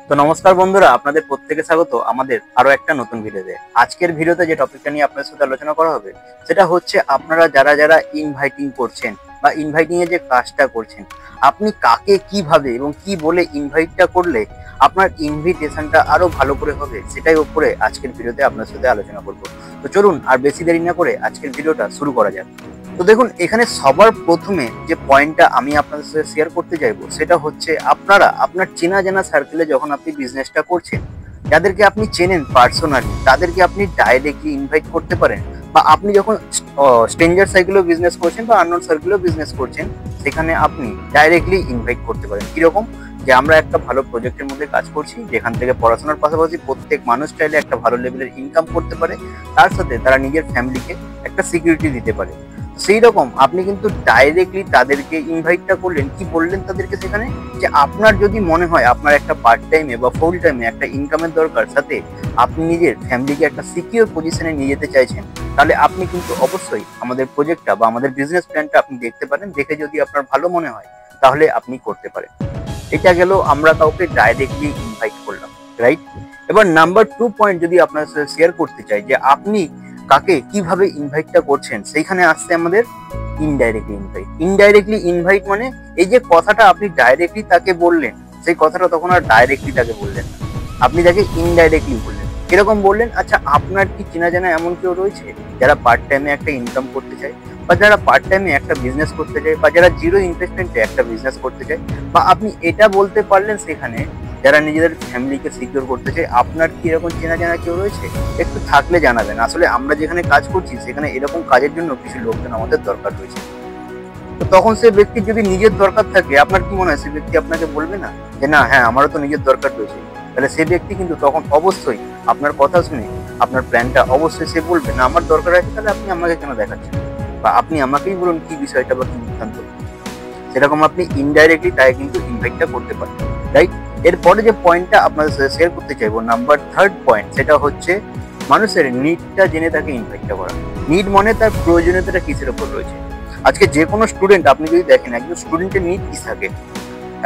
তো নমস্কার বন্ধুরা, আপনাদের প্রত্যেকে স্বাগত আমাদের আরো একটা নতুন ভিডিওতে। আজকের ভিডিওতে যে টপিকটা নিয়ে আপনাদের সাথে আলোচনা করা হবে সেটা হচ্ছে আপনারা যারা যারা ইনভাইটিং করছেন বা ইনভাইটিং এর যে কাজটা করছেন, আপনি কাকে কিভাবে এবং কি বলে ইনভাইটটা করলে আপনার ইনভিটেশনটা আরো ভালো করে হবে, সেটাই উপরে আজকের ভিডিওতে আপনার সাথে আলোচনা করব। তো চলুন আর বেশি দেরি না করে আজকের ভিডিওটা শুরু করা যাক। তো দেখুন, এখানে সবার প্রথমে যে পয়েন্টটা আমি আপনাদের সাথে শেয়ার করতে চাইবো সেটা হচ্ছে আপনারা আপনার চেনা জানা সার্কেলে যখন আপনি বিজনেসটা করছেন, যাদেরকে আপনি চেনেন পার্সোনালি তাদেরকে আপনি ডাইরেক্টলি ইনভাইট করতে পারেন। বা আপনি যখন স্ট্রেঞ্জার সার্কেলেও বিজনেস করছেন বা আননোন সার্কেলেও বিজনেস করছেন, সেখানে আপনি ডাইরেক্টলি ইনভাইট করতে পারেন। কিরকম? যে আমরা একটা ভালো প্রজেক্টের মধ্যে কাজ করছি, যেখান থেকে পড়াশোনার পাশাপাশি প্রত্যেক মানুষ চাইলে একটা ভালো লেভেলের ইনকাম করতে পারে, তার সাথে তারা নিজের ফ্যামিলিকে একটা সিকিউরিটি দিতে পারে। সেই রকম আপনি কিন্তু ডাইরেক্টলি তাদেরকে ইনভাইটটা করলেন। কি বললেন তাদেরকে সেখানে? যে আপনার যদি মনে হয় আপনার একটা পার্ট টাইমে বা ফুল টাইমে একটা ইনকামের দরকার, সাথে আপনি নিজের ফ্যামিলিকে একটা সিকিউর পজিশনে নিয়ে যেতে চাইছেন, তাহলে আপনি কিন্তু অবশ্যই আমাদের প্রজেক্টটা বা আমাদের বিজনেস প্ল্যানটা আপনি দেখতে পারেন। দেখে যদি আপনার ভালো মনে হয় তাহলে আপনি করতে পারেন। এটা গেল আমরা কাউকে ডাইরেক্টলি ইনভাইট করলাম, রাইট? এবার নাম্বার 2 পয়েন্ট যদি আপনার সাথে শেয়ার করতে চাই যে আপনি কাকে কিভাবে ইনভাইটটা করছেন, সেইখানে আসছে আমাদের ইনডাইরেক্টলি ইনভাইট। ইনডাইরেক্টলি ইনভাইট মানে এই যে কথাটা আপনি ডাইরেক্টলি তাকে বললেন, সেই কথাটা তখন আর ডাইরেক্টলি তাকে বললেন না, আপনি তাকে ইনডাইরেক্টলি বললেন। কিরকম বললেন? আচ্ছা, আপনার কি চেনা জানা এমন কেউ রয়েছে যারা পার্ট টাইমে একটা ইনকাম করতে চায়, বা যারা পার্ট টাইমে একটা বিজনেস করতে চায়, বা যারা জিরো ইনভেস্টমেন্টে একটা বিজনেস করতে চায়? বা আপনি এটা বলতে পারলেন সেখানে যারা নিজেদের ফ্যামিলিকে সিকিউর করতে চায়। আপনার কি এরকম চেনা জানা কেউ রয়েছে? একটু থাকলে জানাবেন। আসলে আমরা যেখানে কাজ করছি সেখানে এরকম কাজের জন্য কিছু লোকজন আমাদের দরকার রয়েছে। তো তখন সে ব্যক্তির যদি নিজের দরকার থাকে, আপনার কি মনে হয় সে ব্যক্তি আপনাকে বলবে না যে না, হ্যাঁ আমারও তো নিজের দরকার রয়েছে? তাহলে সে ব্যক্তি কিন্তু তখন অবশ্যই আপনার কথা শুনে আপনার প্ল্যানটা অবশ্যই সে বলবে না, আমার দরকার আছে, তাহলে আপনি আমাকে কেন দেখাচ্ছেন, বা আপনি আমাকেই বলুন কি বিষয়টা বা কি বৃত্তান্ত। সেরকম আপনি ইনডাইরেক্টলি তাই কিন্তু ইনভাইটটা করতে পারেন, রাইট? এরপরে যে পয়েন্টটা আপনাদের সাথে শেয়ার করতে চাইবো, নাম্বার 3 পয়েন্ট, সেটা হচ্ছে মানুষের নিডটা জেনে তাকে ইনভাইটটা করা। নিড মানে তার প্রয়োজনীয়তাটা কিসের উপর রয়েছে। আজকে যে কোনো স্টুডেন্ট আপনি যদি দেখেন, একজন স্টুডেন্টের নিড কি থাকে?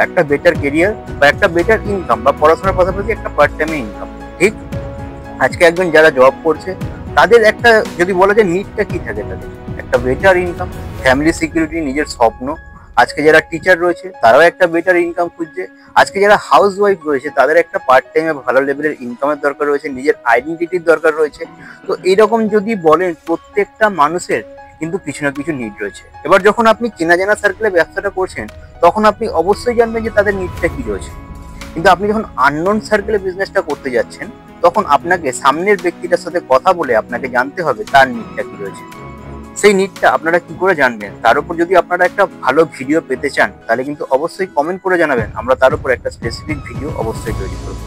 একটা বেটার কেরিয়ার বা একটা বেটার ইনকাম, বা পড়াশোনার পাশাপাশি একটা পার্ট টাইমে ইনকাম, ঠিক? আজকে একজন যারা জব করছে তাদের একটা যদি বলা যায় নিডটা কি থাকে, তাদের একটা বেটার ইনকাম, ফ্যামিলি সিকিউরিটি, নিজের স্বপ্ন। আজকে যারা টিচার রয়েছে তারাও একটা বেটার ইনকাম খুঁজছে। আজকে যারা হাউস ওয়াইফ রয়েছে তাদের একটা পার্ট টাইমে ভালো লেভেলের ইনকামের দরকার রয়েছে, নিজের আইডেন্টিটির দরকার রয়েছে। তো এইরকম যদি বলেন, প্রত্যেকটা মানুষের কিন্তু কিছু না কিছু নিড রয়েছে। এবার যখন আপনি চেনা জানা সার্কেলে ব্যবসাটা করছেন, তখন আপনি অবশ্যই জানবেন যে তাদের নিডটা কি রয়েছে। কিন্তু আপনি যখন আননোন সার্কেলে বিজনেসটা করতে যাচ্ছেন, তখন আপনাকে সামনের ব্যক্তিটার সাথে কথা বলে আপনাকে জানতে হবে তার নিডটা কি রয়েছে। সেই নিডটা আপনারা কি করে জানবেন? তার উপর যদি আপনারা একটা ভালো ভিডিও পেতে চান, তাহলে কিন্তু অবশ্যই কমেন্ট করে জানাবেন, আমরা তার উপর একটা স্পেসিফিক ভিডিও অবশ্যই তৈরি করব।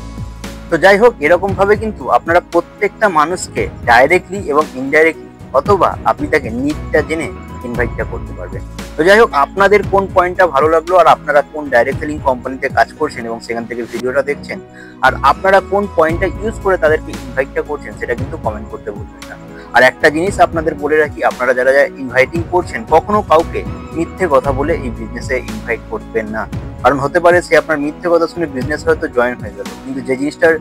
তো যাই হোক, এরকম ভাবে কিন্তু আপনারা প্রত্যেকটা মানুষকে ডাইরেক্টলি এবং ইনডাইরেক্টলি, অথবা আপনি তাকে নিডটা জেনে ইনভাইটটা করতে পারবেন। তো যাই হোক, আপনাদের কোন পয়েন্টটা ভালো লাগলো, আর আপনারা কোন ডাইরেক্ট সেলিং কোম্পানিতে কাজ করছেন এবং সেখান থেকে ভিডিওটা দেখছেন, আর আপনারা কোন পয়েন্টটা ইউজ করে তাদেরকে ইনভাইটটা করছেন, সেটা কিন্তু কমেন্ট করতে ভুলবেন না। আর একটা জিনিস আপনাদের বলে রাখি, আপনারা যারা যারা ইনভাইটিং করছেন, কখনো কাউকে মিথ্যে কথা বলে এই বিজনেসে ইনভাইট করবেন না। কারণ হতে পারে সে আপনার মিথ্যে কথা শুনে বিজনেস হয়তো জয়েন হয়ে গেল, কিন্তু যে জিনিসটার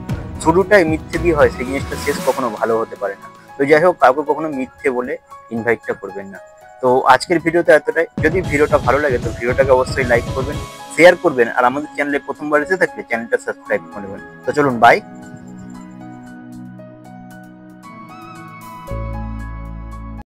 শুরুটাই মিথ্যে দিয়ে হয়, সেই জিনিসটা শেষ কখনো ভালো হতে পারে না। তো যাই হোক, কাউকে কখনো মিথ্যে বলে ইনভাইটটা করবেন না। তো আজকের ভিডিওতে এতটাই। যদি ভিডিওটা ভালো লাগে তো ভিডিওটাকে অবশ্যই লাইক করবেন, শেয়ার করবেন, আর আমাদের চ্যানেলে প্রথমবার এসে থাকলে চ্যানেলটা সাবস্ক্রাইব করে নেবেন। তো চলুন, বাই।